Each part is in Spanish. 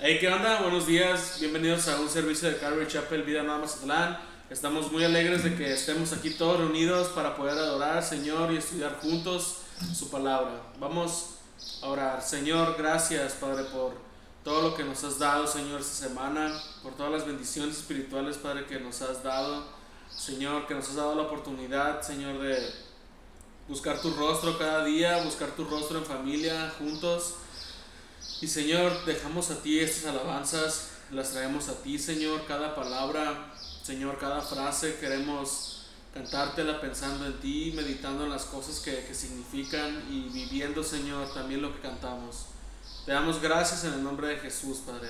Hey, ¿qué onda? Buenos días, bienvenidos a un servicio de Calvary Chapel Vida Nueva Mazatlán. Estamos muy alegres de que estemos aquí todos reunidos para poder adorar al Señor y estudiar juntos su palabra. Vamos a orar. Señor, gracias, Padre, por todo lo que nos has dado, Señor, esta semana, por todas las bendiciones espirituales, Padre, que nos has dado. Señor, que nos has dado la oportunidad, Señor, de buscar tu rostro cada día, buscar tu rostro en familia, juntos. Y Señor, dejamos a ti estas alabanzas, las traemos a ti, Señor, cada palabra, Señor, cada frase, queremos cantártela pensando en ti, meditando en las cosas que significan y viviendo, Señor, también lo que cantamos. Te damos gracias en el nombre de Jesús, Padre,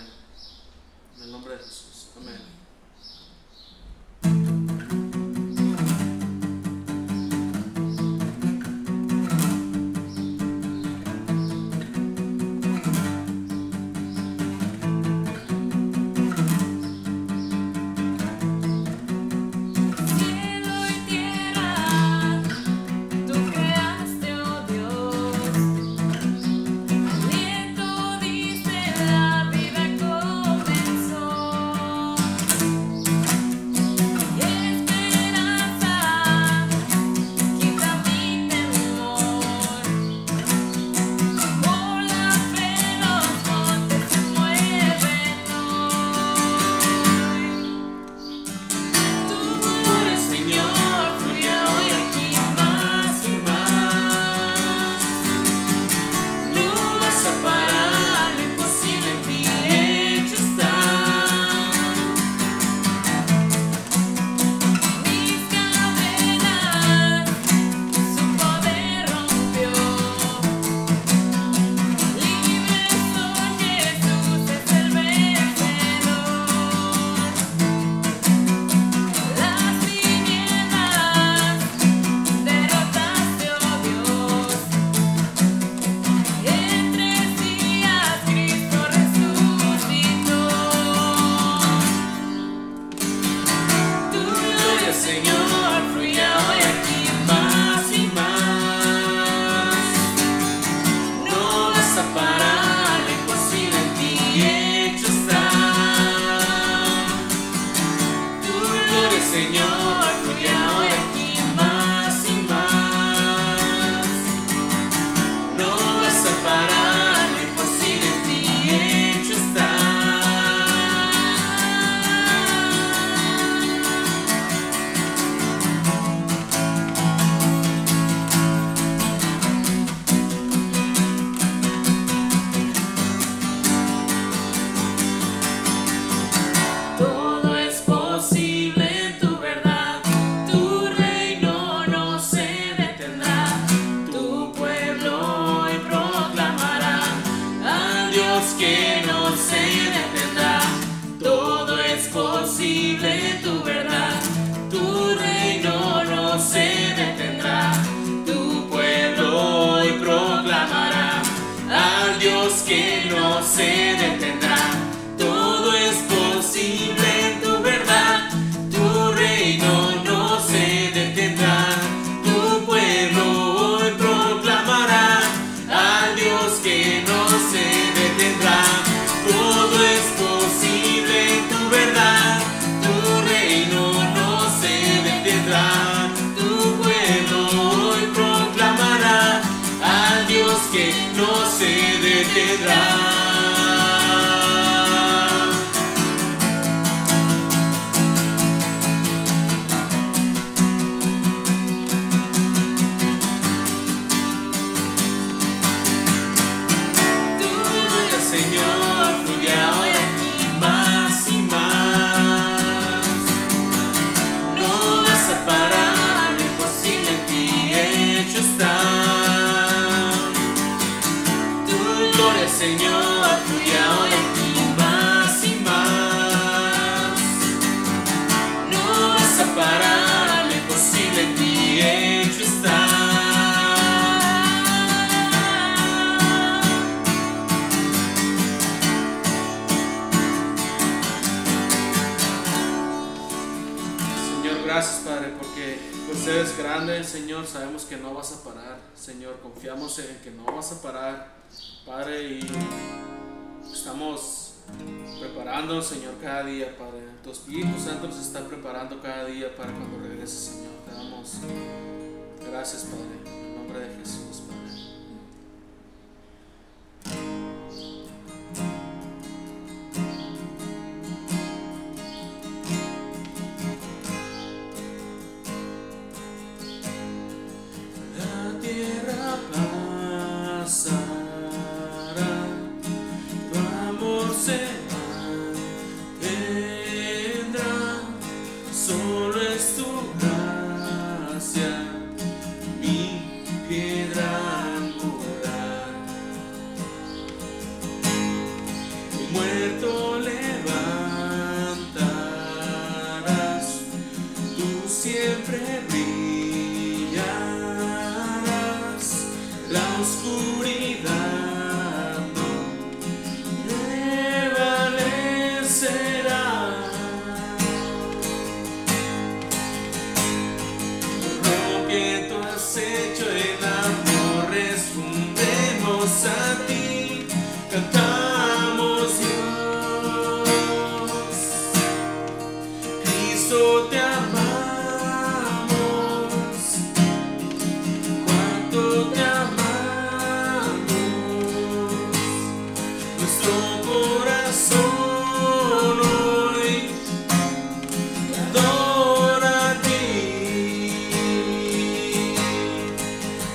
en el nombre de Jesús, amén. Señor, sabemos que no vas a parar, Señor, confiamos en que no vas a parar, Padre, y estamos preparándonos, Señor, cada día, Padre. Tu Espíritu Santo nos está preparando cada día para cuando regreses, Señor. Te damos gracias, Padre, en el nombre de Jesús, Padre. La tierra pasará, tu amor se mantendrá, solo es tu gracia, mi piedra angular. Tu muerto levantarás, tú siempre brillarás, la oscuridad no prevalecerá. Por lo que tú has hecho en amor, respondemos a ti, cantamos Dios. Cristo, te amamos, cuánto te amamos, nuestro corazón hoy te adora a ti.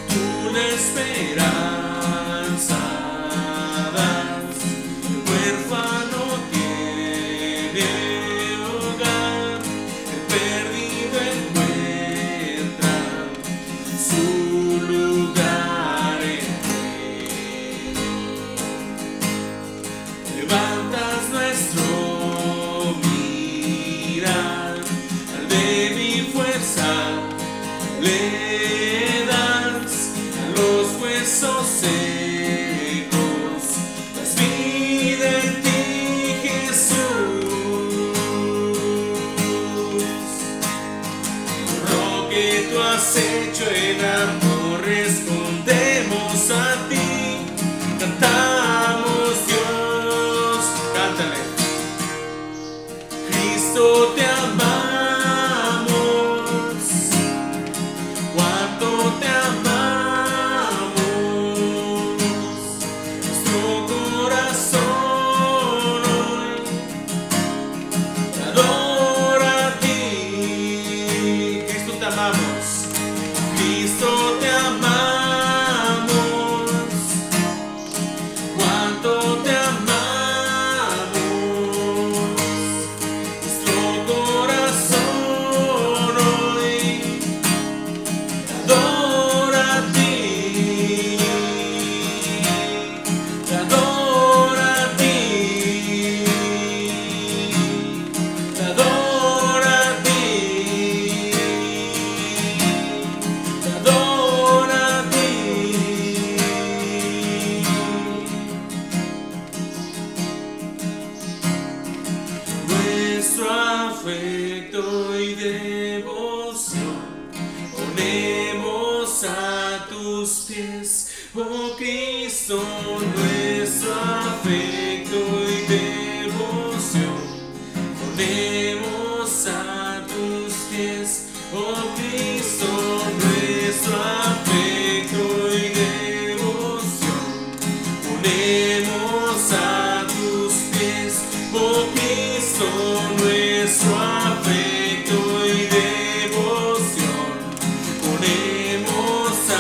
Tú la esperanza das, el huérfano tiene hogar, el perdido encuentra su lugar en ti. Levantas nuestro mirar, al débil fuerza le das, a los huesos secos das vida en ti, Jesús. Por lo que tú has hecho en amor, respondemos a ti, cantamos Dios. Cántale. Cristo, te amamos, cuánto te amamos, nuestro corazón hoy te adora a ti. Cristo, te amamos, Cristo, te amamos, cuánto te amamos, nuestro corazón hoy te adora a ti, te adora a ti, te adora a ti, te adora a ti. Nuestro afecto y devoción ponemos a tus pies, oh Cristo. Nuestro afecto y devoción ponemos a tus pies, oh Cristo. Nuestro afecto y devoción ponemos a tus pies, oh Cristo. Nuestro afecto y devoción ponemos a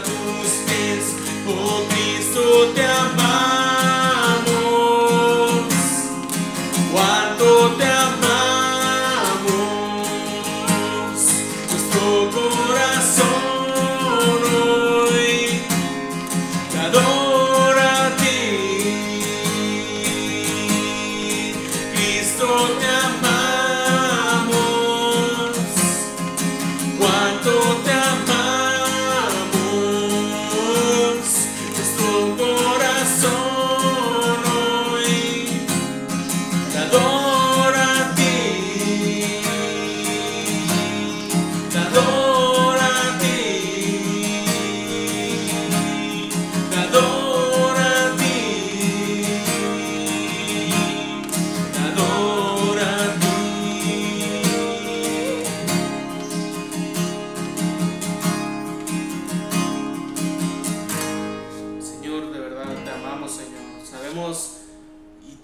tus pies, oh Cristo, te amamos, cuánto te amamos, nuestro corazón hoy te adora a ti. Cristo, te amamos,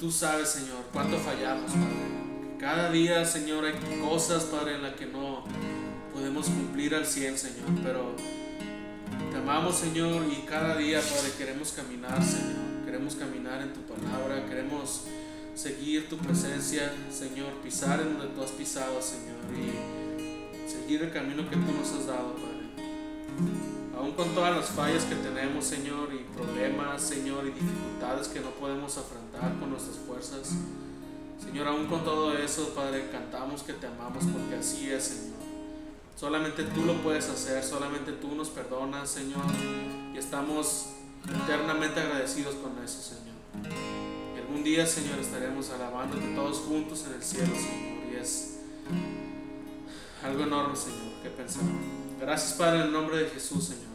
tú sabes, Señor, cuánto fallamos, Padre. Cada día, Señor, hay cosas, Padre, en las que no podemos cumplir al 100, Señor, pero te amamos, Señor, y cada día, Padre, queremos caminar, Señor. Queremos caminar en tu palabra, queremos seguir tu presencia, Señor, pisar en donde tú has pisado, Señor, y seguir el camino que tú nos has dado, Padre. Aún con todas las fallas que tenemos, Señor, y problemas, Señor, y dificultades que no podemos afrontar con nuestras fuerzas, Señor, aún con todo eso, Padre, cantamos que te amamos porque así es, Señor. Solamente tú lo puedes hacer, solamente tú nos perdonas, Señor, y estamos eternamente agradecidos con eso, Señor. Y algún día, Señor, estaremos alabándote todos juntos en el cielo, Señor, y es algo enorme, Señor, que pensar. Gracias, Padre, en el nombre de Jesús, Señor.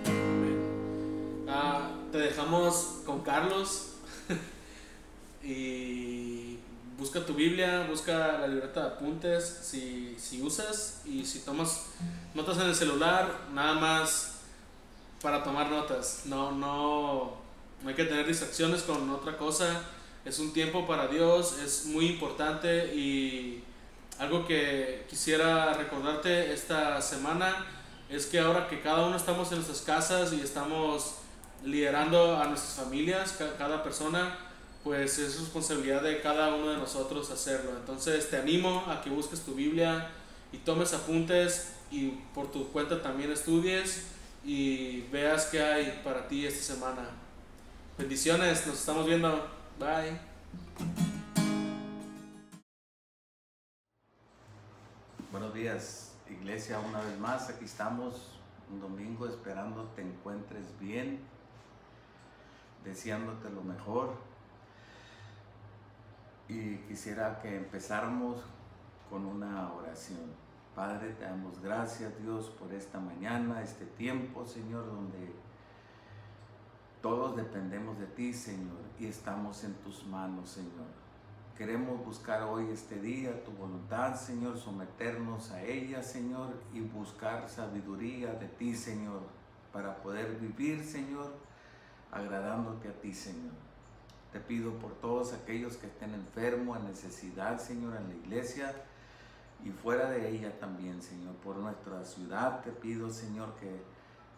Amén. Te dejamos con Carlos y busca tu Biblia, busca la libreta de apuntes si usas, y si tomas notas en el celular, nada más para tomar notas. No hay que tener distracciones con otra cosa. Es un tiempo para Dios, es muy importante. Y algo que quisiera recordarte esta semana es que ahora que cada uno estamos en nuestras casas y estamos liderando a nuestras familias, cada persona, pues es responsabilidad de cada uno de nosotros hacerlo. Entonces te animo a que busques tu Biblia y tomes apuntes, y por tu cuenta también estudies y veas qué hay para ti esta semana. Bendiciones, nos estamos viendo. Bye. Buenos días, iglesia, una vez más. Aquí estamos un domingo esperando te encuentres bien, deseándote lo mejor. Y quisiera que empezáramos con una oración. Padre, te damos gracias, Dios, por esta mañana, este tiempo, Señor, donde todos dependemos de ti, Señor, y estamos en tus manos, Señor. Queremos buscar hoy, este día, tu voluntad, Señor, someternos a ella, Señor, y buscar sabiduría de ti, Señor, para poder vivir, Señor, agradándote a ti, Señor. Te pido por todos aquellos que estén enfermos, en necesidad, Señor, en la iglesia y fuera de ella también, Señor. Por nuestra ciudad te pido, Señor, que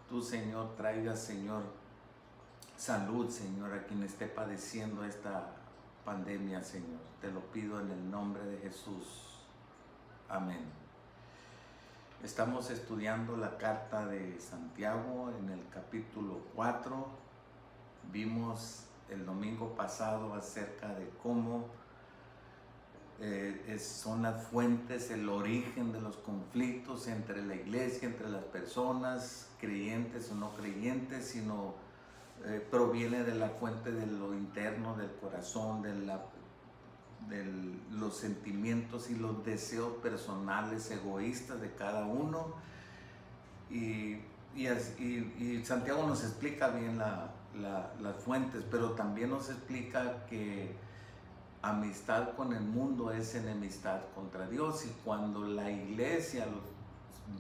tú, Señor, traigas, Señor, salud, Señor, a quien esté padeciendo esta pandemia, Señor. Te lo pido en el nombre de Jesús. Amén. Estamos estudiando la carta de Santiago en el capítulo 4. Vimos el domingo pasado acerca de cómo son las fuentes, el origen de los conflictos entre la iglesia, entre las personas, creyentes o no creyentes, sino proviene de la fuente de lo interno, del corazón, de los sentimientos y los deseos personales, egoístas de cada uno. Y Santiago nos explica bien las fuentes, pero también nos explica que amistad con el mundo es enemistad contra Dios, y cuando la iglesia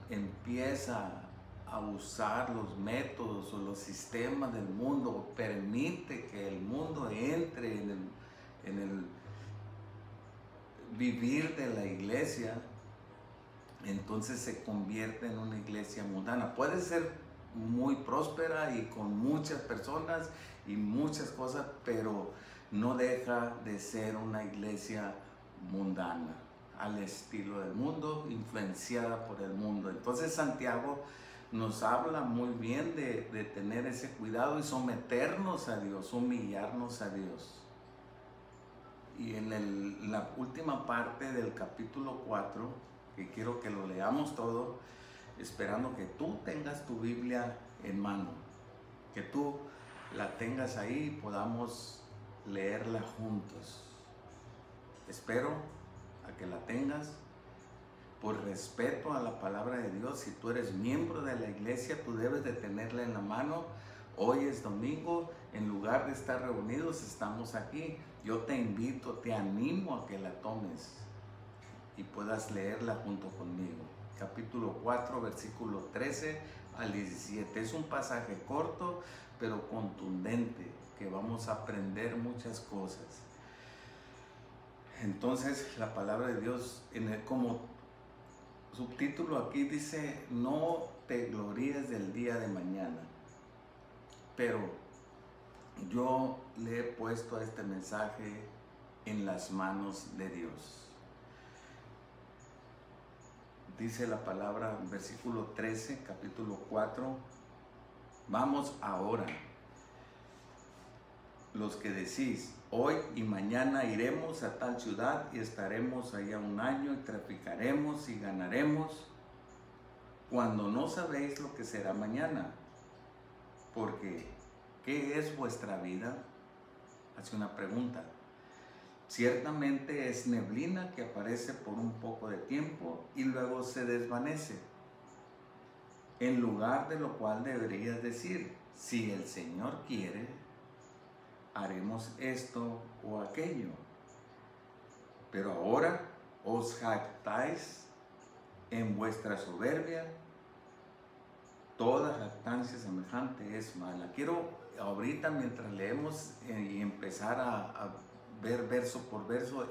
empieza a usar los métodos o los sistemas del mundo, permite que el mundo entre en el vivir de la iglesia, entonces se convierte en una iglesia mundana. Puede ser muy próspera y con muchas personas y muchas cosas, pero no deja de ser una iglesia mundana, al estilo del mundo, influenciada por el mundo. Entonces Santiago nos habla muy bien de tener ese cuidado y someternos a Dios, humillarnos a Dios. Y en la última parte del capítulo 4, que quiero que lo leamos todo, esperando que tú tengas tu Biblia en mano, que tú la tengas ahí y podamos leerla juntos. Espero a que la tengas. Por respeto a la palabra de Dios, si tú eres miembro de la iglesia, tú debes de tenerla en la mano. Hoy es domingo, en lugar de estar reunidos, estamos aquí. Yo te invito, te animo a que la tomes y puedas leerla junto conmigo. Capítulo 4, versículo 13 al 17. Es un pasaje corto, pero contundente, que vamos a aprender muchas cosas. Entonces la palabra de Dios, como subtítulo aquí dice, no te gloríes del día de mañana. Pero yo le he puesto a este mensaje en las manos de Dios. Dice la palabra, versículo 13, capítulo 4, vamos ahora, los que decís, hoy y mañana iremos a tal ciudad y estaremos allá un año y traficaremos y ganaremos, cuando no sabéis lo que será mañana. Porque, ¿qué es vuestra vida? Hace una pregunta. Ciertamente es neblina que aparece por un poco de tiempo y luego se desvanece. En lugar de lo cual deberías decir, si el Señor quiere, haremos esto o aquello. Pero ahora os jactáis en vuestra soberbia. Toda jactancia semejante es mala. Quiero ahorita, mientras leemos y empezar a ver verso por verso,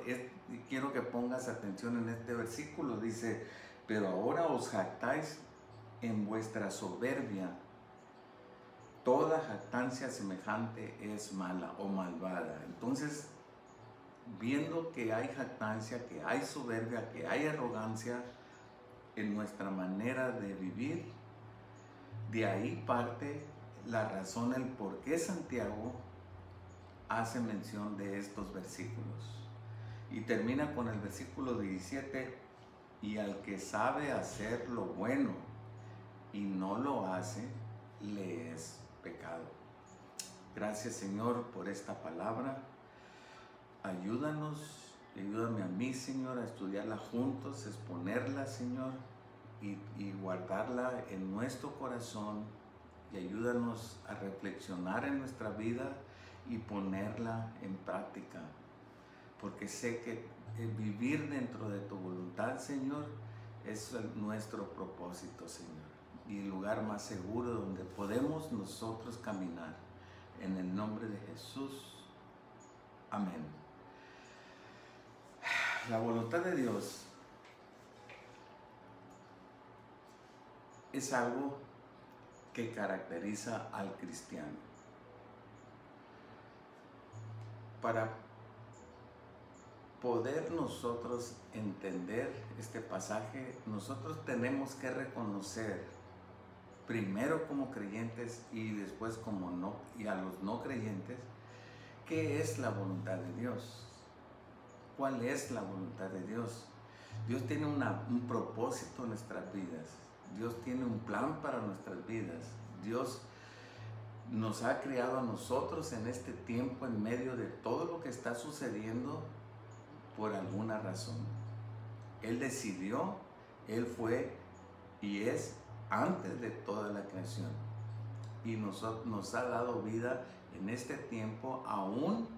quiero que pongas atención en este versículo. Dice, pero ahora os jactáis en vuestra soberbia. Toda jactancia semejante es mala o malvada. Entonces, viendo que hay jactancia, que hay soberbia, que hay arrogancia en nuestra manera de vivir, de ahí parte la razón, el por qué Santiago hace mención de estos versículos. Y termina con el versículo 17, y al que sabe hacer lo bueno y no lo hace, le es pecado. Gracias, Señor, por esta palabra. Ayúdanos, ayúdame a mí, Señor, a estudiarla juntos, exponerla, Señor, y guardarla en nuestro corazón, y ayúdanos a reflexionar en nuestra vida y ponerla en práctica, porque sé que vivir dentro de tu voluntad, Señor, es nuestro propósito, Señor, y el lugar más seguro donde podemos nosotros caminar. En el nombre de Jesús, amén. La voluntad de Dios es algo que caracteriza al cristiano. Para poder nosotros entender este pasaje, nosotros tenemos que reconocer, primero como creyentes y después y a los no creyentes, qué es la voluntad de Dios. ¿Cuál es la voluntad de Dios? Dios tiene un propósito en nuestras vidas. Dios tiene un plan para nuestras vidas. Dios nos ha creado a nosotros en este tiempo, en medio de todo lo que está sucediendo, por alguna razón. Él decidió, Él fue y es antes de toda la creación. Y nos ha dado vida en este tiempo, aún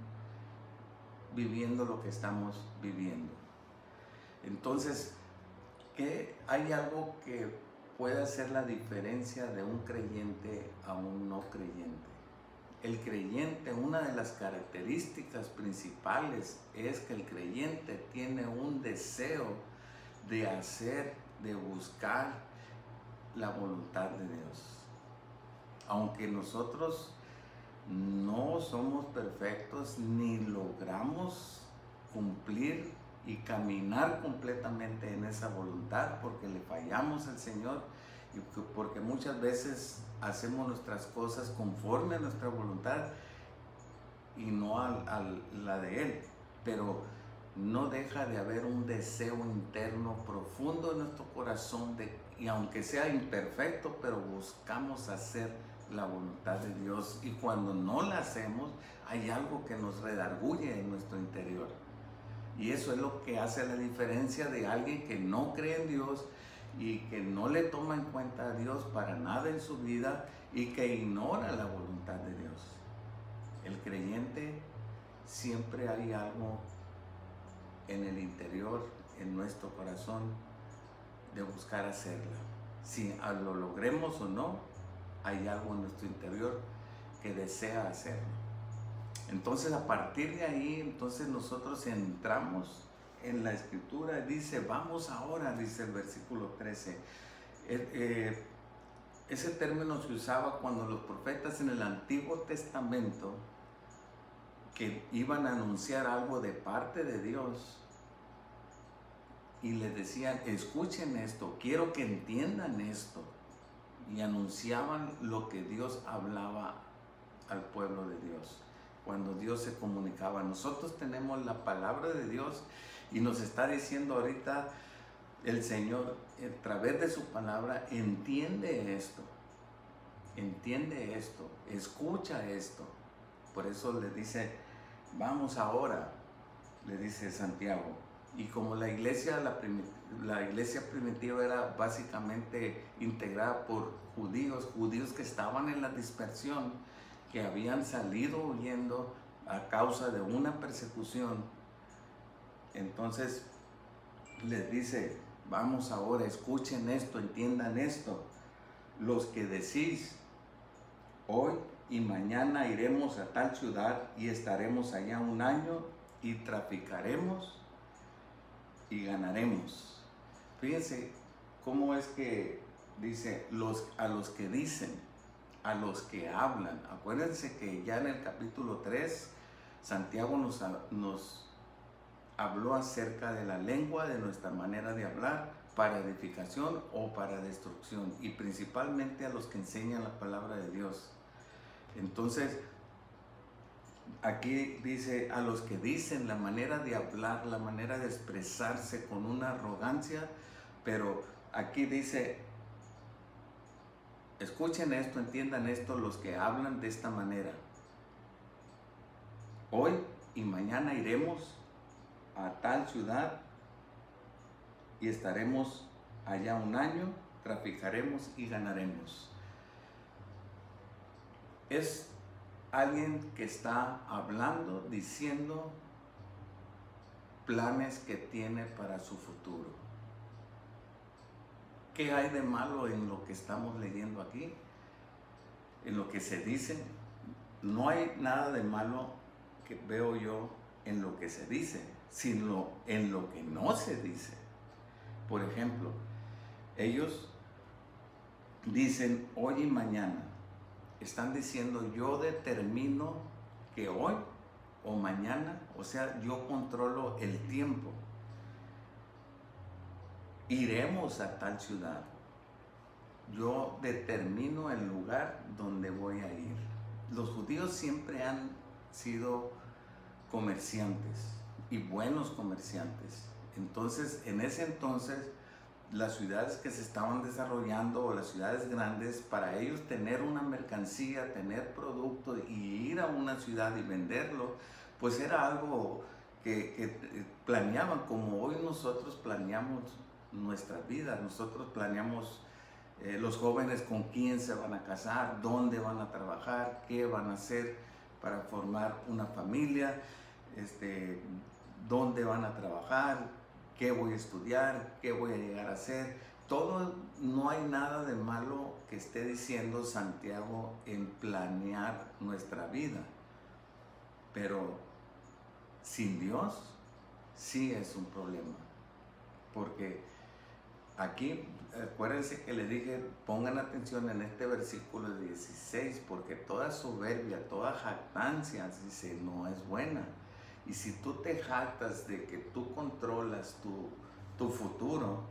viviendo lo que estamos viviendo. Entonces, hay algo que puede hacer la diferencia de un creyente a un no creyente. El creyente, una de las características principales es que el creyente tiene un deseo de hacer, de buscar la voluntad de Dios. Aunque nosotros no somos perfectos ni logramos cumplir y caminar completamente en esa voluntad, porque le fallamos al Señor y porque muchas veces hacemos nuestras cosas conforme a nuestra voluntad y no a la de Él, pero no deja de haber un deseo interno profundo en nuestro corazón y aunque sea imperfecto, pero buscamos hacer la voluntad de Dios, y cuando no la hacemos hay algo que nos redarguye en nuestro interior. Y eso es lo que hace la diferencia de alguien que no cree en Dios y que no le toma en cuenta a Dios para nada en su vida y que ignora la voluntad de Dios. El creyente, siempre hay algo en el interior, en nuestro corazón, de buscar hacerla. Si lo logremos o no, hay algo en nuestro interior que desea hacerlo. Entonces a partir de ahí, entonces nosotros entramos en la escritura. Dice, vamos ahora, dice el versículo 13. Ese término se usaba cuando los profetas en el Antiguo Testamento, que iban a anunciar algo de parte de Dios, y les decían, escuchen esto, quiero que entiendan esto, y anunciaban lo que Dios hablaba al pueblo de Dios, cuando Dios se comunicaba. Nosotros tenemos la palabra de Dios y nos está diciendo ahorita el Señor, a través de su palabra, entiende esto, escucha esto. Por eso le dice, vamos ahora, le dice Santiago. Y como la iglesia primitiva era básicamente integrada por judíos que estaban en la dispersión, que habían salido huyendo a causa de una persecución, entonces les dice, vamos ahora, escuchen esto, entiendan esto. Los que decís, hoy y mañana iremos a tal ciudad y estaremos allá un año y traficaremos y ganaremos. Fíjense cómo es que dice, a los que dicen, a los que hablan. Acuérdense que ya en el capítulo 3, Santiago nos habló acerca de la lengua, de nuestra manera de hablar, para edificación o para destrucción, y principalmente a los que enseñan la palabra de Dios. Entonces, aquí dice, a los que dicen, la manera de hablar, la manera de expresarse con una arrogancia, pero aquí dice, escuchen esto, entiendan esto, los que hablan de esta manera. Hoy y mañana iremos a tal ciudad y estaremos allá un año, traficaremos y ganaremos. Es alguien que está hablando, diciendo planes que tiene para su futuro. ¿Qué hay de malo en lo que estamos leyendo aquí? En lo que se dice. No hay nada de malo que veo yo en lo que se dice, sino en lo que no se dice. Por ejemplo, ellos dicen hoy y mañana. Están diciendo, yo determino que hoy o mañana, o sea, yo controlo el tiempo. Iremos a tal ciudad. Yo determino el lugar donde voy a ir. Los judíos siempre han sido comerciantes y buenos comerciantes. Entonces, en ese entonces, las ciudades que se estaban desarrollando o las ciudades grandes, para ellos tener una mercancía, tener producto y ir a una ciudad y venderlo, pues era algo que planeaban, como hoy nosotros planeamos nuestras vidas. Nosotros planeamos los jóvenes con quién se van a casar, dónde van a trabajar, qué van a hacer para formar una familia, dónde van a trabajar, qué voy a estudiar, qué voy a llegar a hacer. Todo, no hay nada de malo que esté diciendo Santiago en planear nuestra vida. Pero sin Dios sí es un problema. Porque aquí, acuérdense que les dije, pongan atención en este versículo 16, porque toda soberbia, toda jactancia, dice, no es buena. Y si tú te jactas de que tú controlas tu futuro,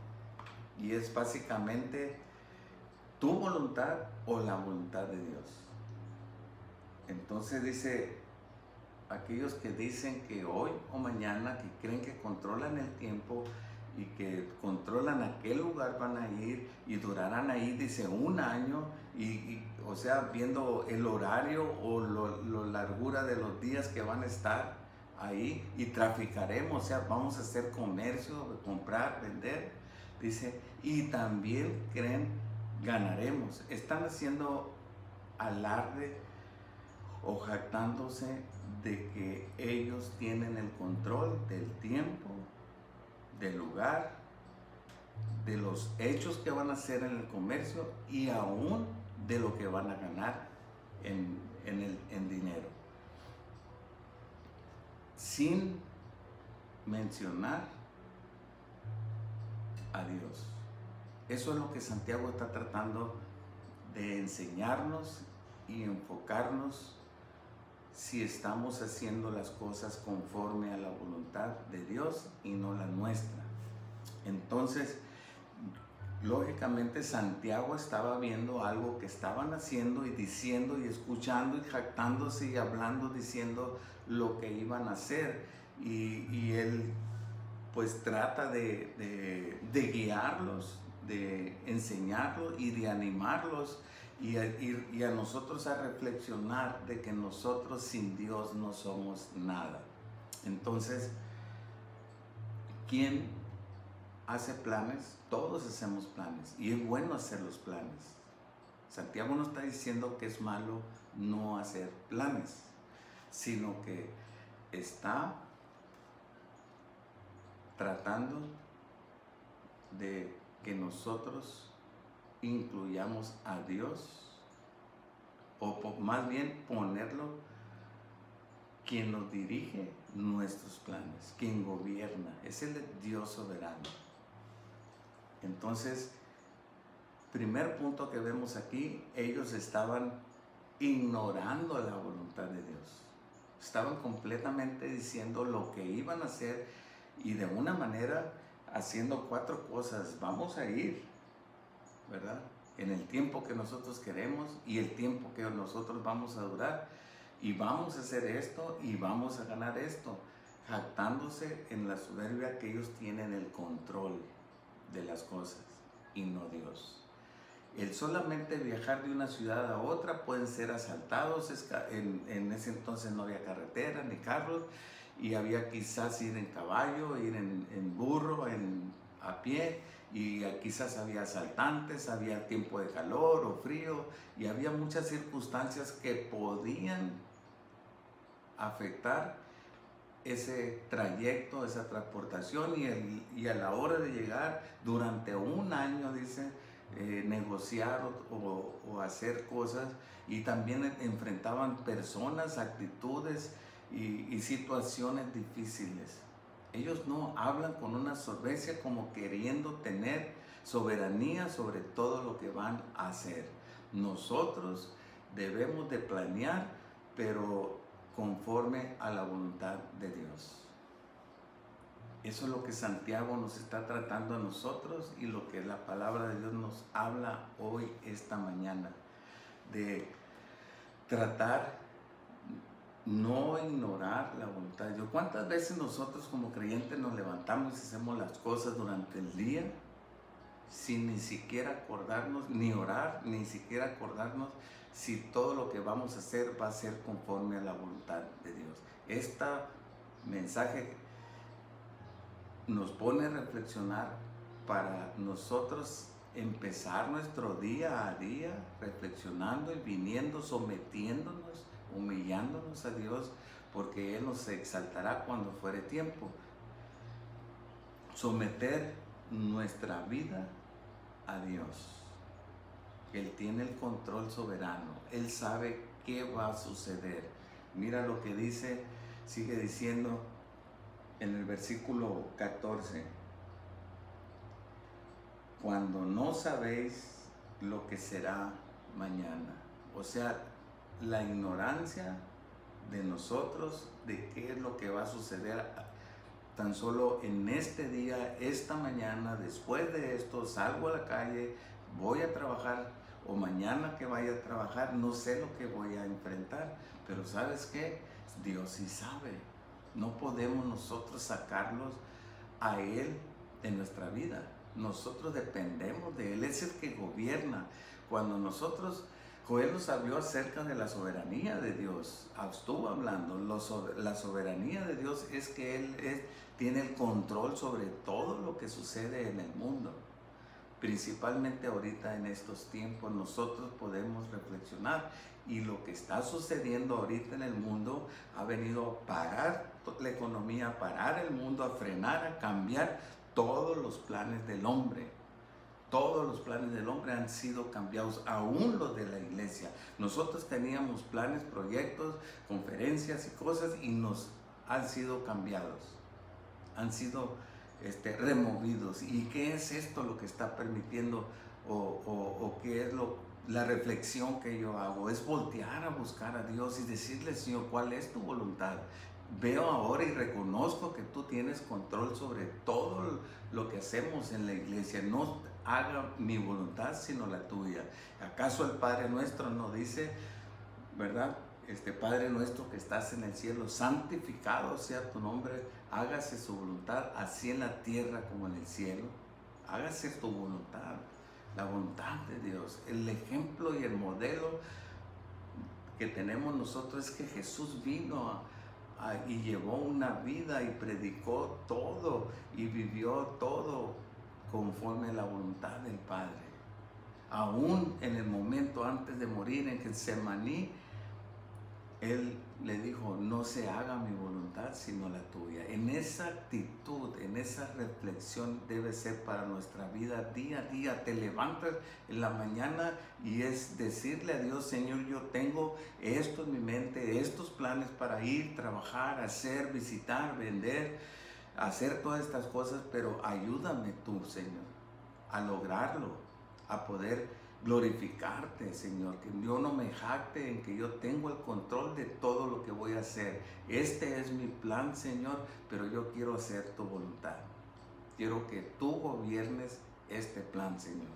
y es básicamente tu voluntad o la voluntad de Dios. Entonces dice, aquellos que dicen que hoy o mañana, que creen que controlan el tiempo y que controlan a qué lugar van a ir y durarán ahí, dice, un año, o sea, viendo el horario o la largura de los días que van a estar ahí, y traficaremos, o sea, vamos a hacer comercio, comprar, vender, dice, y también creen ganaremos. Están haciendo alarde o jactándose de que ellos tienen el control del tiempo, del lugar, de los hechos que van a hacer en el comercio y aún de lo que van a ganar en dinero. sin mencionar a Dios. Eso es lo que Santiago está tratando de enseñarnos y enfocarnos si estamos haciendo las cosas conforme a la voluntad de Dios y no la nuestra. Entonces, lógicamente Santiago estaba viendo algo que estaban haciendo y diciendo y escuchando y jactándose y hablando, diciendo lo que iban a hacer. Y él pues trata de guiarlos, de enseñarlos y de animarlos y a nosotros a reflexionar de que nosotros sin Dios no somos nada. Entonces, ¿quién hace planes? Todos hacemos planes y es bueno hacer los planes. Santiago no está diciendo que es malo no hacer planes, sino que está tratando de que nosotros incluyamos a Dios, o más bien ponerlo quien nos dirige nuestros planes, quien gobierna, es el Dios soberano. Entonces, primer punto que vemos aquí, ellos estaban ignorando la voluntad de Dios. Estaban completamente diciendo lo que iban a hacer y de una manera haciendo 4 cosas. Vamos a ir, ¿verdad? En el tiempo que nosotros queremos y el tiempo que nosotros vamos a durar. Y vamos a hacer esto y vamos a ganar esto, jactándose en la soberbia que ellos tienen el control de las cosas y no Dios. El solamente viajar de una ciudad a otra, pueden ser asaltados. En ese entonces no había carretera ni carros y había quizás ir en caballo, ir en burro, a pie, y quizás había asaltantes, había tiempo de calor o frío y había muchas circunstancias que podían afectar ese trayecto, esa transportación y a la hora de llegar durante un año, dice, negociar o hacer cosas, y también enfrentaban personas, actitudes y situaciones difíciles. Ellos no hablan con una solvencia como queriendo tener soberanía sobre todo lo que van a hacer. Nosotros debemos de planear, pero conforme a la voluntad de Dios. Eso es lo que Santiago nos está tratando a nosotros y lo que la palabra de Dios nos habla hoy, esta mañana, de tratar no ignorar la voluntad de Dios. ¿Cuántas veces nosotros como creyentes nos levantamos y hacemos las cosas durante el día sin ni siquiera acordarnos, ni orar, ni siquiera acordarnos si todo lo que vamos a hacer va a ser conforme a la voluntad de Dios? Este mensaje nos pone a reflexionar para nosotros empezar nuestro día a día reflexionando y viniendo, sometiéndonos, humillándonos a Dios, porque Él nos exaltará cuando fuere tiempo. Someter nuestra vida a Dios. Él tiene el control soberano. Él sabe qué va a suceder. Mira lo que dice, sigue diciendo en el versículo 14. Cuando no sabéis lo que será mañana. O sea, la ignorancia de nosotros de qué es lo que va a suceder tan solo en este día, esta mañana. Después de esto salgo a la calle, voy a trabajar, o mañana que vaya a trabajar, no sé lo que voy a enfrentar, pero ¿sabes qué? Dios sí sabe. No podemos nosotros sacarlos a Él de nuestra vida. Nosotros dependemos de Él, es el que gobierna. Cuando Joel nos habló acerca de la soberanía de Dios, estuvo hablando, la soberanía de Dios es que Él tiene el control sobre todo lo que sucede en el mundo. Principalmente ahorita en estos tiempos nosotros podemos reflexionar, y lo que está sucediendo ahorita en el mundo ha venido a parar la economía, a parar el mundo, a frenar, a cambiar todos los planes del hombre. Todos los planes del hombre han sido cambiados, aún los de la iglesia. Nosotros teníamos planes, proyectos, conferencias y cosas, y nos han sido cambiados, han sido removidos. ¿Y qué es esto lo que está permitiendo o qué es la reflexión que yo hago? Es voltear a buscar a Dios y decirle: Señor, ¿cuál es tu voluntad? Veo ahora y reconozco que tú tienes control sobre todo lo que hacemos en la iglesia. No haga mi voluntad sino la tuya. ¿Acaso el Padre nuestro no dice, verdad? Padre nuestro que estás en el cielo, santificado sea tu nombre, hágase su voluntad, así en la tierra como en el cielo. Hágase tu voluntad, la voluntad de Dios. El ejemplo y el modelo que tenemos nosotros es que Jesús vino y llevó una vida y predicó todo y vivió todo conforme a la voluntad del Padre. Aún en el momento antes de morir en Getsemaní, Él le dijo: no se haga mi voluntad sino la tuya. En esa actitud, en esa reflexión debe ser para nuestra vida día a día. Te levantas en la mañana y es decirle a Dios: Señor, yo tengo esto en mi mente, estos planes para ir, trabajar, hacer, visitar, vender, hacer todas estas cosas, pero ayúdame tú, Señor, a lograrlo, a poder glorificarte, Señor, que yo no me jacte en que yo tengo el control de todo lo que voy a hacer. Este es mi plan, Señor, pero yo quiero hacer tu voluntad. Quiero que tú gobiernes este plan, Señor.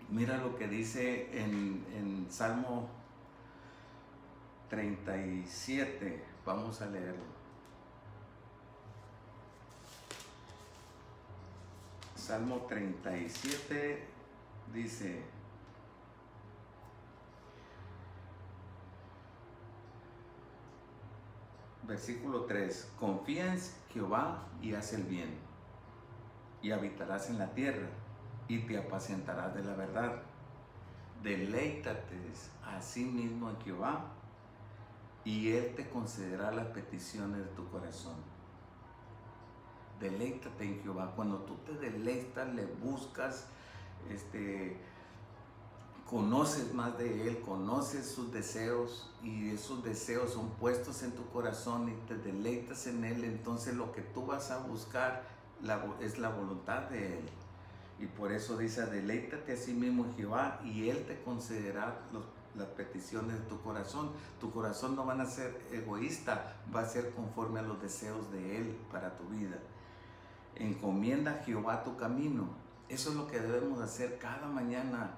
Mira lo que dice en Salmo 37. Vamos a leerlo. Salmo 37 dice: versículo 3, confía en Jehová y haz el bien, y habitarás en la tierra, y te apacentarás de la verdad. Deleítate a sí mismo en Jehová, y Él te concederá las peticiones de tu corazón. Deleítate en Jehová. Cuando tú te deleitas, le buscas, conoces más de Él, conoces sus deseos, y esos deseos son puestos en tu corazón y te deleitas en Él, entonces lo que tú vas a buscar es la voluntad de Él. Y por eso dice: deleítate a sí mismo en Jehová y Él te concederá las peticiones de tu corazón. Tu corazón no va a ser egoísta, va a ser conforme a los deseos de Él para tu vida. Encomienda a Jehová tu camino. Eso es lo que debemos hacer cada mañana,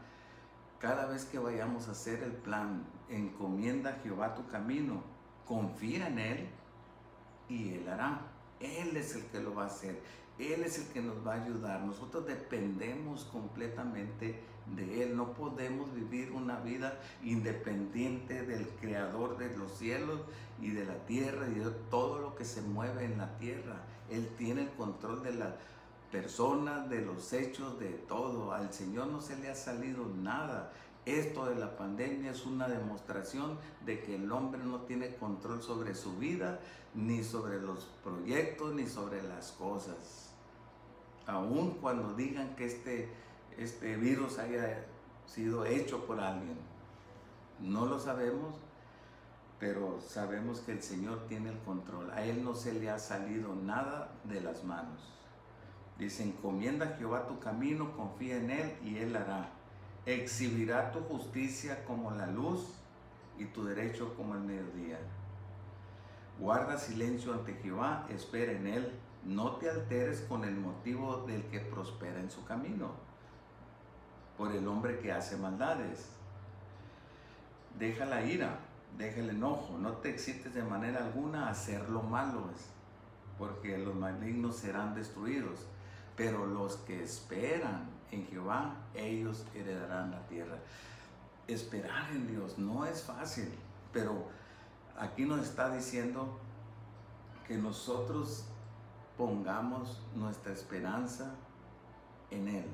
cada vez que vayamos a hacer el plan. Encomienda a Jehová tu camino, confía en Él y Él hará. Él es el que lo va a hacer, Él es el que nos va a ayudar. Nosotros dependemos completamente de Él. No podemos vivir una vida independiente del Creador de los cielos y de la tierra y de todo lo que se mueve en la tierra. Él tiene el control de las personas, de los hechos, de todo. Al Señor no se le ha salido nada. Esto de la pandemia es una demostración de que el hombre no tiene control sobre su vida, ni sobre los proyectos, ni sobre las cosas. Aun cuando digan que este virus haya sido hecho por alguien, no lo sabemos, pero sabemos que el Señor tiene el control. A Él no se le ha salido nada de las manos. Dice: encomienda a Jehová tu camino, confía en Él y Él hará. Exhibirá tu justicia como la luz y tu derecho como el mediodía. Guarda silencio ante Jehová, espera en Él. No te alteres con el motivo del que prospera en su camino, por el hombre que hace maldades. Deja la ira, deja el enojo, no te excites de manera alguna a hacer lo malo, porque los malignos serán destruidos. Pero los que esperan en Jehová, ellos heredarán la tierra. Esperar en Dios no es fácil, pero aquí nos está diciendo que nosotros pongamos nuestra esperanza en Él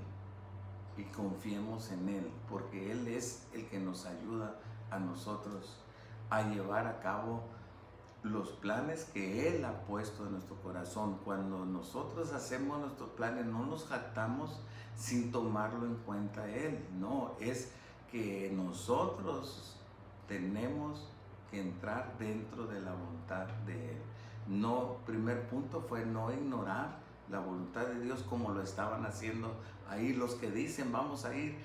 y confiemos en Él, porque Él es el que nos ayuda a nosotros a llevar a cabo los planes que Él ha puesto en nuestro corazón. Cuando nosotros hacemos nuestros planes, no nos jactamos sin tomarlo en cuenta Él. No, es que nosotros tenemos que entrar dentro de la voluntad de Él. No, primer punto fue no ignorar la voluntad de Dios como lo estaban haciendo ahí los que dicen vamos a ir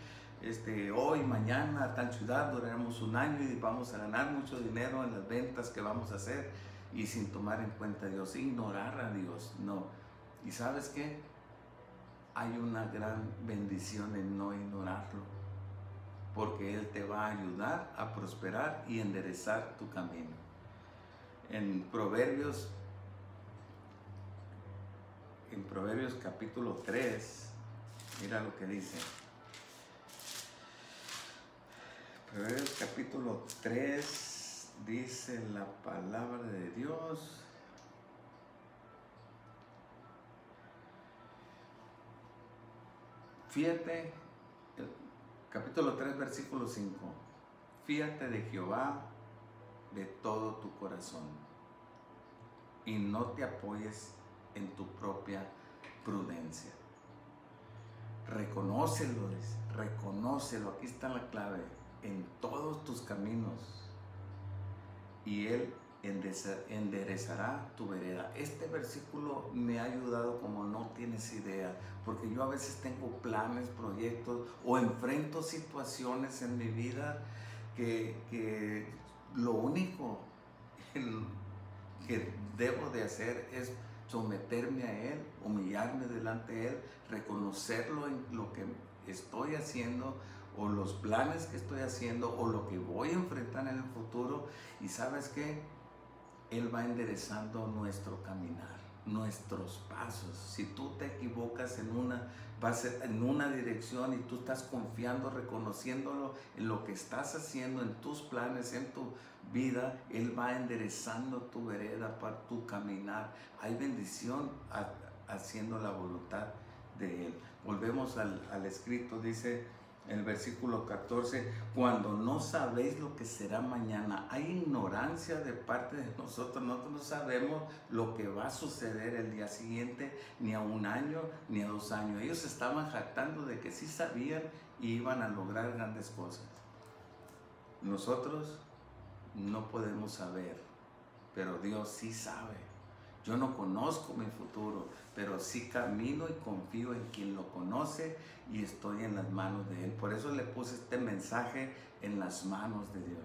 hoy, mañana a tal ciudad, duraremos un año y vamos a ganar mucho dinero en las ventas que vamos a hacer, y sin tomar en cuenta a Dios, ignorar a Dios, no. ¿Y sabes qué? Hay una gran bendición en no ignorarlo, porque Él te va a ayudar a prosperar y enderezar tu camino. En Proverbios capítulo 3, mira lo que dice. Proverbios capítulo 3 dice la palabra de Dios. Fíjate, capítulo 3, versículo 5. Fíjate de Jehová de todo tu corazón y no te apoyes en tu propia prudencia. Reconócelo, reconócelo, aquí está la clave, en todos tus caminos, y Él enderezará tu vereda. Este versículo me ha ayudado como no tienes idea, porque yo a veces tengo planes, proyectos, o enfrento situaciones en mi vida que lo único que debo de hacer es someterme a Él, humillarme delante de Él, reconocerlo en lo que estoy haciendo, o los planes que estoy haciendo, o lo que voy a enfrentar en el futuro. Y ¿sabes qué? Él va enderezando nuestro caminar, nuestros pasos. Si tú te equivocas vas en una dirección y tú estás confiando, reconociéndolo en lo que estás haciendo, en tus planes, en tu vida, Él va enderezando tu vereda para tu caminar. Hay bendición haciendo la voluntad de Él. Volvemos al escrito, dice el versículo 14, cuando no sabéis lo que será mañana. Hay ignorancia de parte de nosotros. Nosotros no sabemos lo que va a suceder el día siguiente, ni a un año, ni a 2 años. Ellos estaban jactando de que sí sabían y iban a lograr grandes cosas. Nosotros no podemos saber, pero Dios sí sabe. Yo no conozco mi futuro, pero sí camino y confío en quien lo conoce, y estoy en las manos de Él. Por eso le puse este mensaje, en las manos de Dios.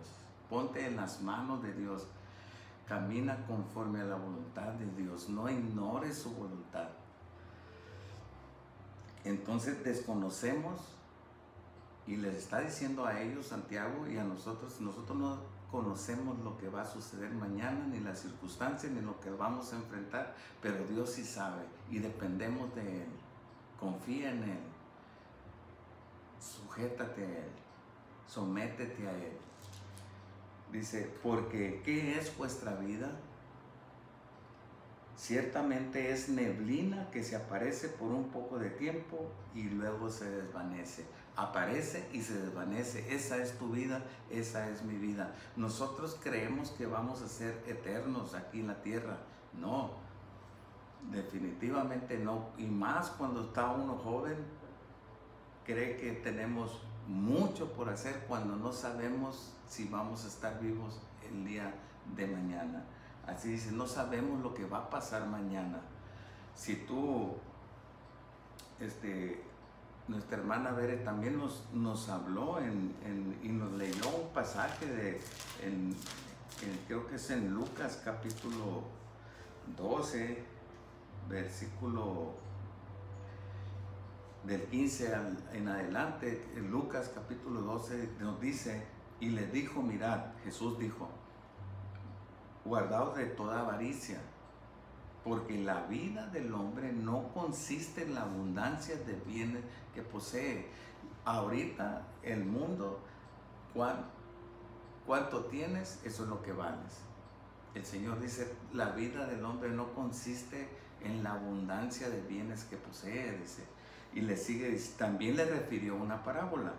Ponte en las manos de Dios. Camina conforme a la voluntad de Dios. No ignores su voluntad. Entonces desconocemos, y les está diciendo a ellos, Santiago, y a nosotros no conocemos lo que va a suceder mañana, ni las circunstancias, ni lo que vamos a enfrentar, pero Dios sí sabe, y dependemos de Él. Confía en Él, sujétate a Él, sométete a Él. Dice, porque ¿qué es vuestra vida? Ciertamente es neblina que se aparece por un poco de tiempo y luego se desvanece. Aparece y se desvanece. Esa es tu vida, esa es mi vida. Nosotros creemos que vamos a ser eternos aquí en la tierra. No, definitivamente no. Y más cuando está uno joven, cree que tenemos mucho por hacer cuando no sabemos si vamos a estar vivos el día de mañana. Así dice, no sabemos lo que va a pasar mañana. Si tú, nuestra hermana Bere también nos habló y nos leyó un pasaje creo que es en Lucas capítulo 12, versículo del 15 en adelante. En Lucas capítulo 12 nos dice, y les dijo, mirad, Jesús dijo, guardaos de toda avaricia, porque la vida del hombre no consiste en la abundancia de bienes que posee. Ahorita el mundo, cuánto tienes, eso es lo que vales. El Señor dice, la vida del hombre no consiste en la abundancia de bienes que posee, dice. Y le sigue, también le refirió una parábola,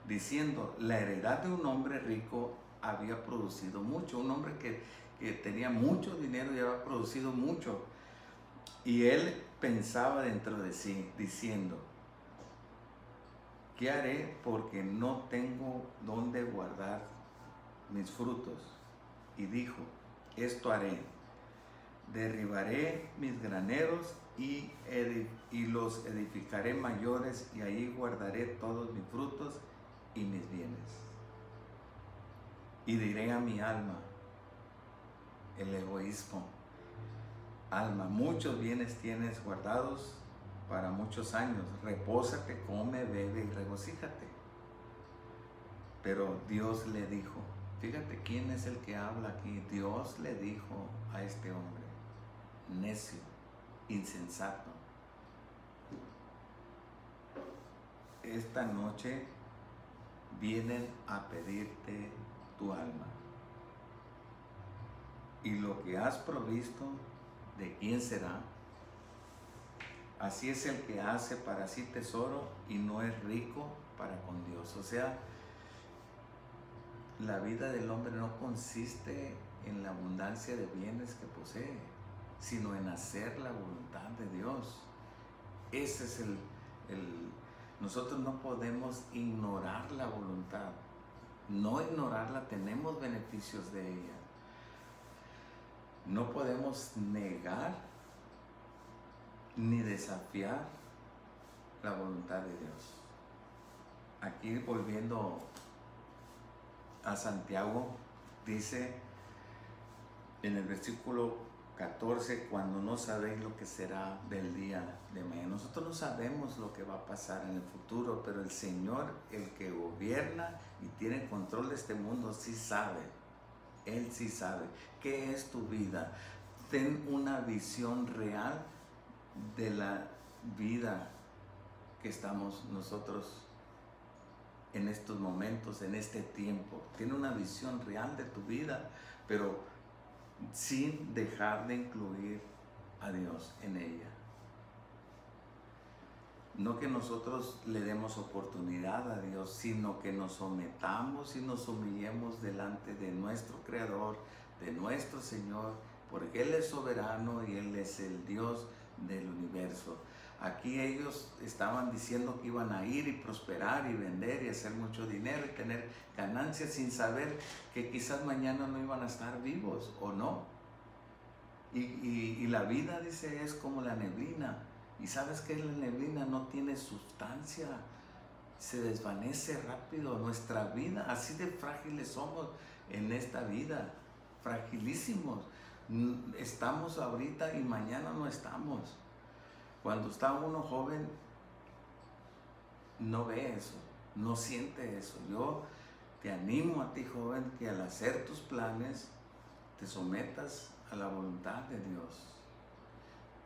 diciendo, la heredad de un hombre rico había producido mucho. Un hombre que tenía mucho dinero y había producido mucho. Y él pensaba dentro de sí, diciendo, ¿qué haré? Porque no tengo dónde guardar mis frutos. y dijo, esto haré, derribaré mis graneros y los edificaré mayores, y ahí guardaré todos mis frutos y mis bienes. Y diré a mi alma, el egoísmo, alma, muchos bienes tienes guardados para muchos años, repósate, come, bebe y regocíjate. Pero Dios le dijo, fíjate quién es el que habla aquí, Dios le dijo a este hombre, necio, insensato, esta noche vienen a pedirte tu alma, y lo que has provisto, ¿de quién será? Así es el que hace para sí tesoro y no es rico para con Dios. O sea, la vida del hombre no consiste en la abundancia de bienes que posee, sino en hacer la voluntad de Dios. Ese es nosotros no podemos ignorar la voluntad. No ignorarla, tenemos beneficios de ella. No podemos negar ni desafiar la voluntad de Dios. Aquí volviendo a Santiago, dice en el versículo 14, cuando no sabéis lo que será del día de mañana. Nosotros no sabemos lo que va a pasar en el futuro, pero el Señor, el que gobierna y tiene control de este mundo, sí sabe. Él sí sabe qué es tu vida. Ten una visión real de la vida que estamos nosotros en estos momentos, en este tiempo. Tiene una visión real de tu vida, pero sin dejar de incluir a Dios en ella. No que nosotros le demos oportunidad a Dios, sino que nos sometamos y nos humillemos delante de nuestro Creador, de nuestro Señor, porque Él es soberano y Él es el Dios del universo. Aquí ellos estaban diciendo que iban a ir y prosperar y vender y hacer mucho dinero y tener ganancias sin saber que quizás mañana no iban a estar vivos o no. Y la vida, dice, es como la neblina. Y sabes que la neblina no tiene sustancia, se desvanece rápido. Nuestra vida, así de frágiles somos en esta vida, fragilísimos. Estamos ahorita y mañana no estamos. Cuando está uno joven, no ve eso, no siente eso. Yo te animo a ti, joven, que al hacer tus planes te sometas a la voluntad de Dios.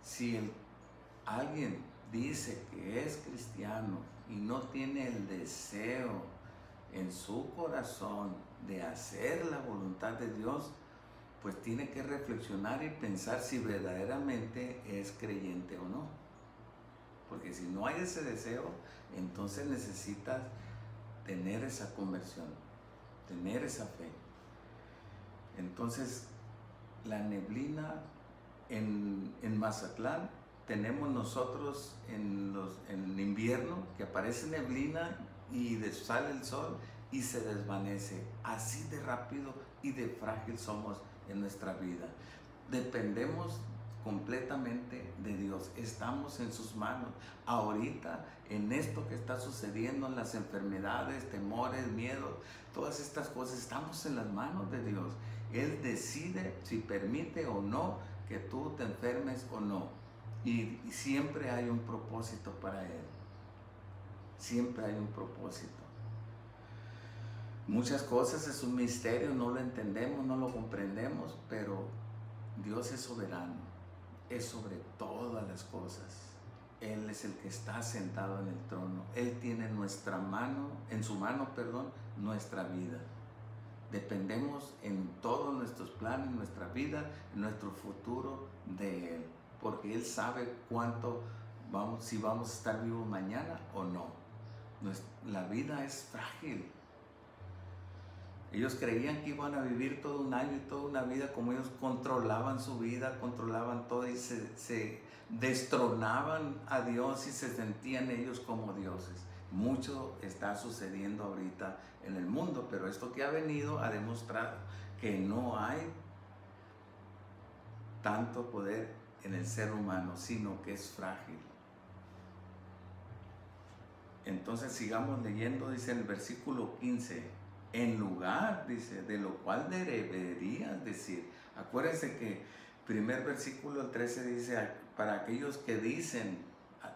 Si alguien dice que es cristiano y no tiene el deseo en su corazón de hacer la voluntad de Dios, pues tiene que reflexionar y pensar si verdaderamente es creyente o no. Porque si no hay ese deseo, entonces necesitas tener esa conversión, tener esa fe. Entonces, la neblina en Mazatlán, tenemos nosotros en invierno que aparece neblina y sale el sol y se desvanece. Así de rápido y de frágil somos en nuestra vida. Dependemos completamente de Dios, estamos en sus manos. Ahorita, en esto que está sucediendo, en las enfermedades, temores, miedos, todas estas cosas, estamos en las manos de Dios. Él decide si permite o no que tú te enfermes o no. Y siempre hay un propósito para Él. Siempre hay un propósito. Muchas cosas es un misterio, no lo entendemos, no lo comprendemos, pero Dios es soberano. Es sobre todas las cosas. Él es el que está sentado en el trono. Él tiene en su mano, nuestra vida. Dependemos en todos nuestros planes, nuestra vida, nuestro futuro de Él. Porque Él sabe si vamos a estar vivos mañana o no. La vida es frágil. Ellos creían que iban a vivir todo un año y toda una vida, como ellos controlaban su vida, controlaban todo y se destronaban a Dios y se sentían ellos como dioses. Mucho está sucediendo ahorita en el mundo, pero esto que ha venido ha demostrado que no hay tanto poder en el ser humano, sino que es frágil. Entonces sigamos leyendo, dice en el versículo 15, en lugar, dice, de lo cual deberías decir. Acuérdense que primer versículo, el 13 dice, para aquellos que dicen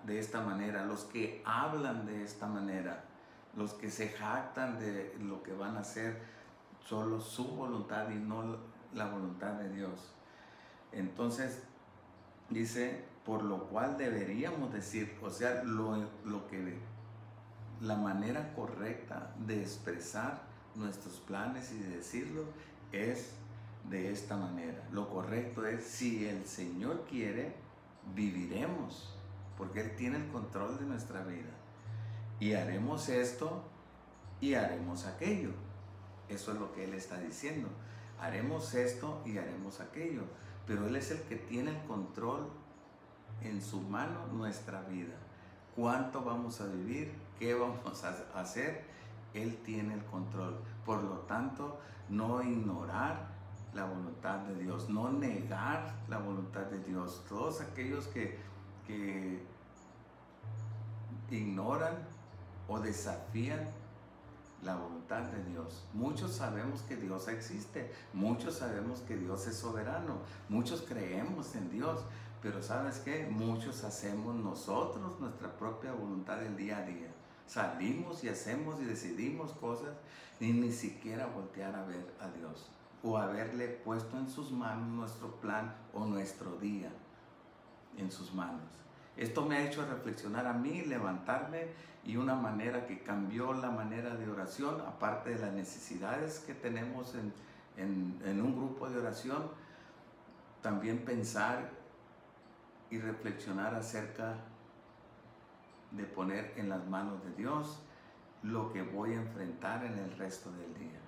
de esta manera, los que hablan de esta manera, los que se jactan de lo que van a hacer, solo su voluntad y no la voluntad de Dios. Entonces dice, por lo cual deberíamos decir, o sea, la manera correcta de expresar nuestros planes y de decirlo es de esta manera. Lo correcto es, si el Señor quiere, viviremos, porque Él tiene el control de nuestra vida. Y haremos esto y haremos aquello. Eso es lo que Él está diciendo. Haremos esto y haremos aquello. Pero Él es el que tiene el control en su mano nuestra vida. ¿Cuánto vamos a vivir? ¿Qué vamos a hacer? Él tiene el control. Por lo tanto, no ignorar la voluntad de Dios, no negar la voluntad de Dios. Todos aquellos que ignoran o desafían la voluntad de Dios. Muchos sabemos que Dios existe, muchos sabemos que Dios es soberano, muchos creemos en Dios, pero ¿sabes qué? Muchos hacemos nosotros nuestra propia voluntad del día a día. Salimos y hacemos y decidimos cosas y ni siquiera voltear a ver a Dios o haberle puesto en sus manos nuestro plan o nuestro día en sus manos. Esto me ha hecho reflexionar a mí, levantarme, y una manera que cambió la manera de oración, aparte de las necesidades que tenemos en un grupo de oración, también pensar y reflexionar acerca de poner en las manos de Dios lo que voy a enfrentar en el resto del día,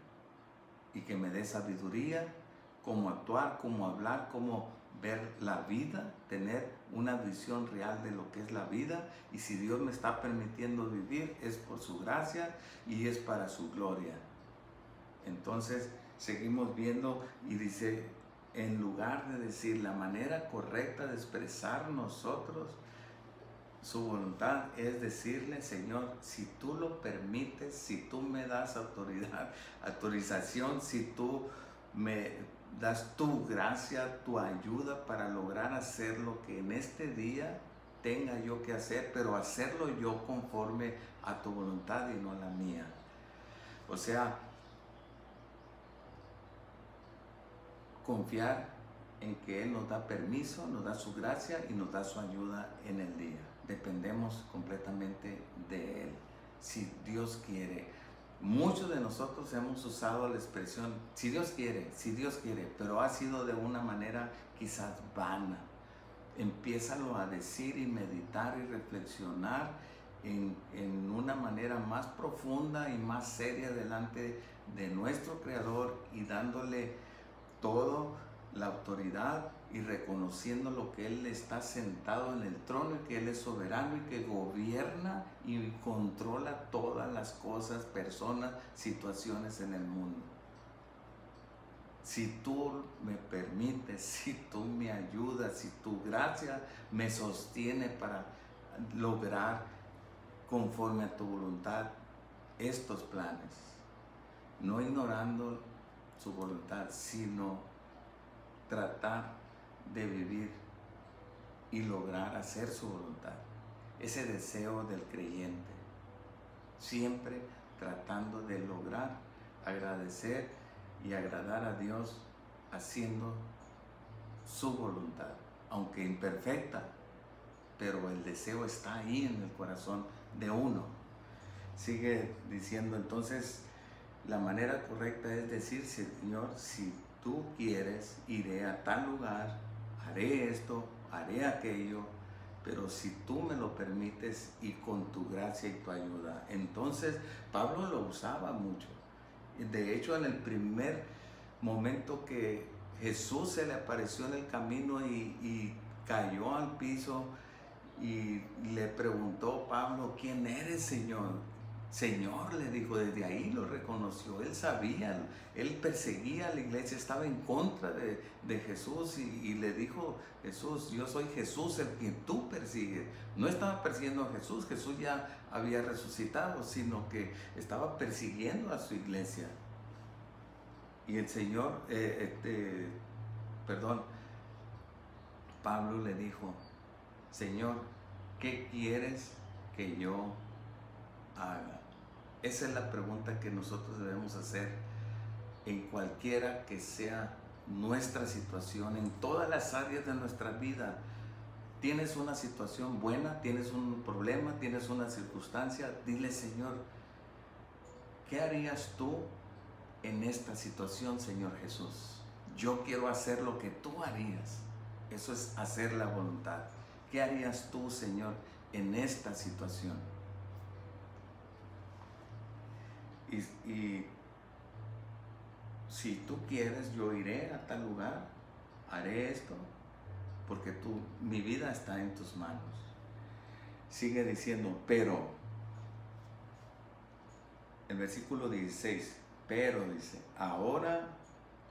y que me dé sabiduría, cómo actuar, cómo hablar, cómo ver la vida, tener una visión real de lo que es la vida, y si Dios me está permitiendo vivir es por su gracia y es para su gloria. Entonces seguimos viendo y dice, en lugar de decir la manera correcta de expresar nosotros su voluntad, es decirle, Señor, si tú lo permites, si tú me das autorización, si tú me das tu gracia, tu ayuda para lograr hacer lo que en este día tenga yo que hacer, pero hacerlo yo conforme a tu voluntad y no la mía. O sea, confiar en que Él nos da permiso, nos da su gracia y nos da su ayuda en el día. Dependemos completamente de Él. Si Dios quiere. Muchos de nosotros hemos usado la expresión, si Dios quiere, pero ha sido de una manera quizás vana. Empiézalo a decir y meditar y reflexionar en una manera más profunda y más seria delante de nuestro Creador, y dándole toda la autoridad y reconociendo lo que Él está sentado en el trono, y que Él es soberano y que gobierna y controla todas las cosas, personas, situaciones en el mundo. Si tú me permites, si tú me ayudas, si tu gracia me sostiene para lograr conforme a tu voluntad estos planes, no ignorando su voluntad, sino tratar de vivir y lograr hacer su voluntad. Ese deseo del creyente, siempre tratando de lograr agradecer y agradar a Dios haciendo su voluntad, aunque imperfecta, pero el deseo está ahí en el corazón de uno. Sigue diciendo entonces, la manera correcta es decir, Señor, si tú quieres, iré a tal lugar, haré esto, haré aquello, pero si tú me lo permites y con tu gracia y tu ayuda. Entonces Pablo lo usaba mucho. De hecho, en el primer momento que Jesús se le apareció en el camino y cayó al piso y le preguntó Pablo, ¿quién eres, Señor? Señor, le dijo, desde ahí lo reconoció, él sabía, él perseguía a la iglesia, estaba en contra de Jesús y le dijo, Jesús, yo soy Jesús el que tú persigues. No estaba persiguiendo a Jesús, Jesús ya había resucitado, sino que estaba persiguiendo a su iglesia. Y el Señor, Pablo le dijo, Señor, ¿qué quieres que yo haga? Esa es la pregunta que nosotros debemos hacer en cualquiera que sea nuestra situación, en todas las áreas de nuestra vida. Tienes una situación buena, tienes un problema, tienes una circunstancia, dile, Señor, ¿qué harías tú en esta situación, Señor Jesús? Yo quiero hacer lo que tú harías. Eso es hacer la voluntad. ¿Qué harías tú, Señor, en esta situación? Y si tú quieres, yo iré a tal lugar, haré esto, porque mi vida está en tus manos. Sigue diciendo, pero, el versículo 16, pero dice, ahora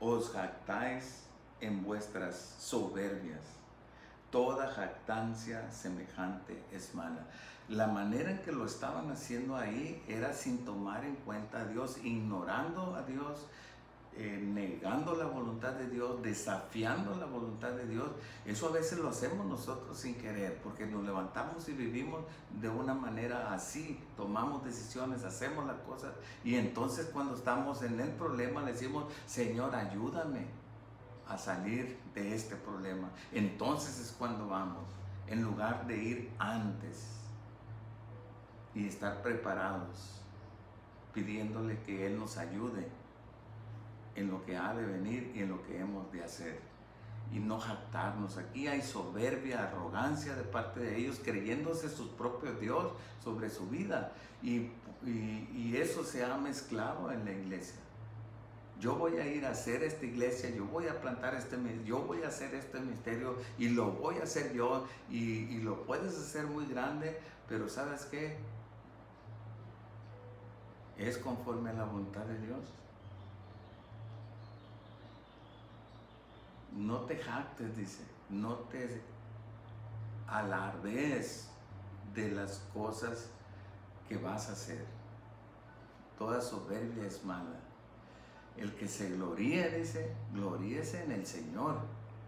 os jactáis en vuestras soberbias. Toda jactancia semejante es mala. La manera en que lo estaban haciendo ahí era sin tomar en cuenta a Dios, ignorando a Dios, negando la voluntad de Dios, desafiando la voluntad de Dios. Eso a veces lo hacemos nosotros sin querer, porque nos levantamos y vivimos de una manera así, tomamos decisiones, hacemos las cosas, y entonces cuando estamos en el problema le decimos, Señor, ayúdame a salir de este problema. Entonces es cuando vamos, en lugar de ir antes y estar preparados, pidiéndole que Él nos ayude en lo que ha de venir y en lo que hemos de hacer, y no jactarnos. Aquí hay soberbia, arrogancia de parte de ellos, creyéndose sus propios Dios sobre su vida, y eso se ha mezclado en la iglesia. Yo voy a ir a hacer esta iglesia, yo voy a plantar yo voy a hacer este ministerio y lo voy a hacer yo, y lo puedes hacer muy grande, pero ¿sabes qué? ¿Es conforme a la voluntad de Dios? No te jactes, dice, no te alardees de las cosas que vas a hacer. Toda soberbia es mala. El que se gloríe, dice, gloríese en el Señor,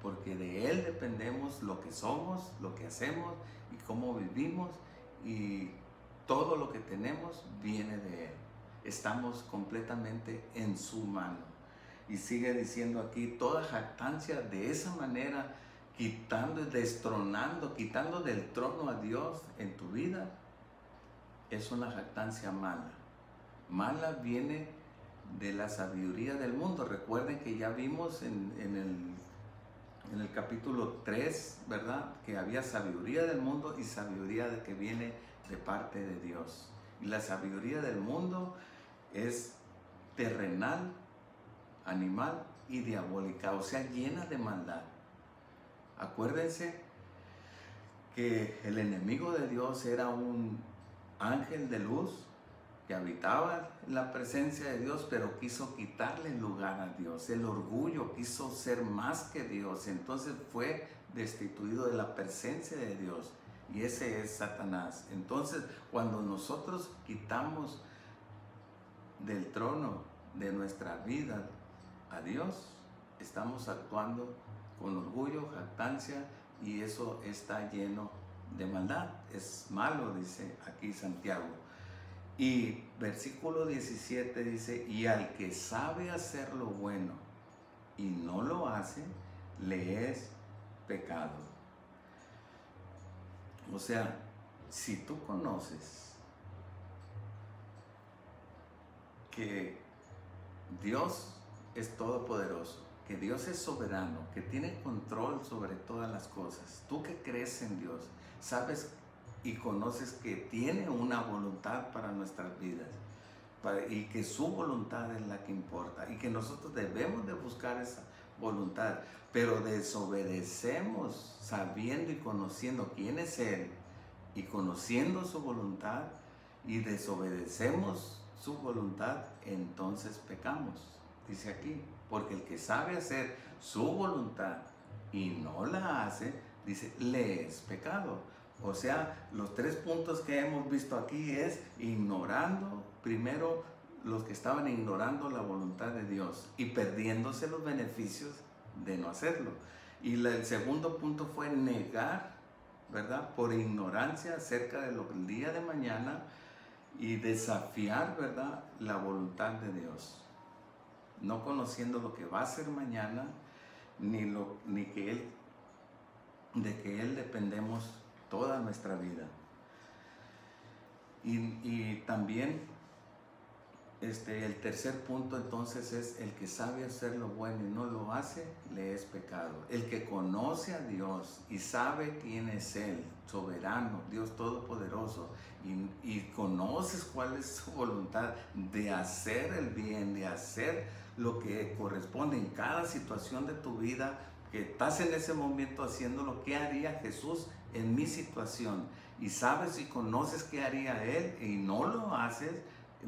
porque de Él dependemos lo que somos, lo que hacemos y cómo vivimos, y todo lo que tenemos viene de Él. Estamos completamente en su mano. Y sigue diciendo aquí, toda jactancia de esa manera, quitando y destronando, quitando del trono a Dios en tu vida, es una jactancia mala. Mala viene de la sabiduría del mundo. Recuerden que ya vimos en el capítulo 3, ¿verdad? Que había sabiduría del mundo y sabiduría que viene de parte de Dios. Y la sabiduría del mundo es terrenal, animal y diabólica, o sea, llena de maldad. Acuérdense que el enemigo de Dios era un ángel de luz que habitaba en la presencia de Dios, pero quiso quitarle el lugar a Dios. El orgullo, quiso ser más que Dios, entonces fue destituido de la presencia de Dios, y ese es Satanás. Entonces, cuando nosotros quitamos del trono de nuestra vida a Dios, estamos actuando con orgullo, jactancia, y eso está lleno de maldad. Es malo, dice aquí Santiago. Y versículo 17 dice, y al que sabe hacer lo bueno y no lo hace, le es pecado. O sea, si tú conoces que Dios es todopoderoso, que Dios es soberano, que tiene control sobre todas las cosas, tú que crees en Dios, sabes y conoces que tiene una voluntad para nuestras vidas, y que su voluntad es la que importa, y que nosotros debemos de buscar esa voluntad, pero desobedecemos sabiendo y conociendo quién es Él y conociendo su voluntad, y desobedecemos su voluntad, entonces pecamos. Dice aquí, porque el que sabe hacer su voluntad y no la hace, dice, le es pecado. O sea, los 3 puntos que hemos visto aquí es ignorando, primero, los que estaban ignorando la voluntad de Dios y perdiéndose los beneficios de no hacerlo. Y el segundo punto fue negar, ¿verdad? Por ignorancia acerca de lo que el día de mañana y desafiar, ¿verdad?, la voluntad de Dios. No conociendo lo que va a ser mañana, ni que de que Él dependemos toda nuestra vida. Y también el tercer punto entonces es el que sabe hacer lo bueno y no lo hace, le es pecado. El que conoce a Dios y sabe quién es Él, soberano, Dios todopoderoso, y conoces cuál es su voluntad de hacer el bien, de hacer lo que corresponde en cada situación de tu vida, que estás en ese momento haciendo lo que haría Jesús en mi situación, y sabes y conoces qué haría Él y no lo haces,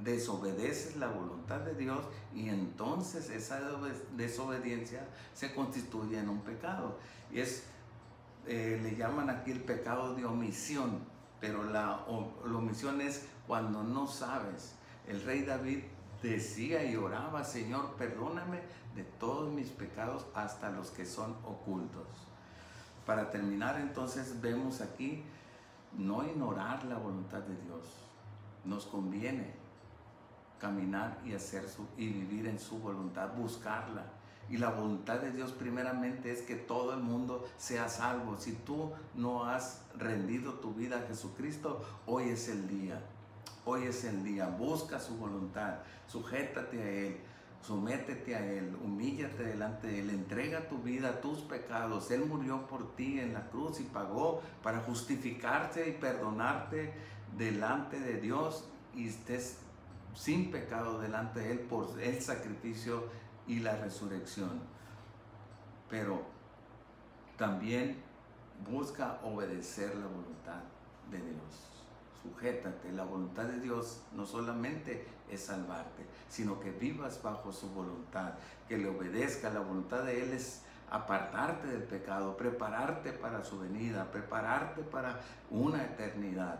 desobedeces la voluntad de Dios, y entonces esa desobediencia se constituye en un pecado. Y le llaman aquí el pecado de omisión, pero la omisión es cuando no sabes. El rey David decía y oraba, Señor, perdóname de todos mis pecados, hasta los que son ocultos. Para terminar, entonces, vemos aquí no ignorar la voluntad de Dios. Nos conviene caminar y vivir en su voluntad, buscarla. Y la voluntad de Dios primeramente es que todo el mundo sea salvo. Si tú no has rendido tu vida a Jesucristo, hoy es el día. Hoy es el día. Busca su voluntad, sujétate a Él, sométete a Él, humíllate delante de Él, entrega tu vida, tus pecados. Él murió por ti en la cruz y pagó para justificarte y perdonarte delante de Dios, y estés sin pecado delante de Él por el sacrificio y la resurrección. Pero también busca obedecer la voluntad de Dios. Sujétate. La voluntad de Dios no solamente es salvarte, sino que vivas bajo su voluntad, que le obedezca. La voluntad de Él es apartarte del pecado, prepararte para su venida, prepararte para una eternidad.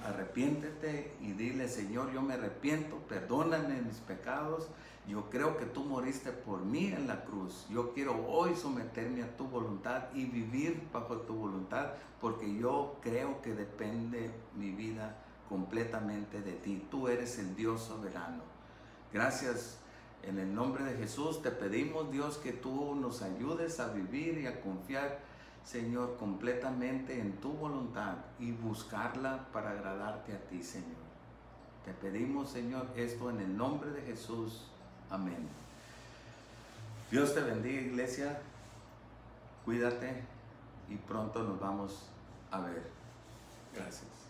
Arrepiéntete y dile, Señor, yo me arrepiento, perdóname mis pecados, yo creo que tú moriste por mí en la cruz, yo quiero hoy someterme a tu voluntad y vivir bajo tu voluntad, porque yo creo que depende mi vida completamente de ti. Tú eres el Dios soberano. Gracias. En el nombre de Jesús te pedimos, Dios, que tú nos ayudes a vivir y a confiar, Señor, completamente en tu voluntad y buscarla para agradarte a ti, Señor. Te pedimos, Señor, esto en el nombre de Jesús. Amén. Dios te bendiga, iglesia. Cuídate y pronto nos vamos a ver. Gracias.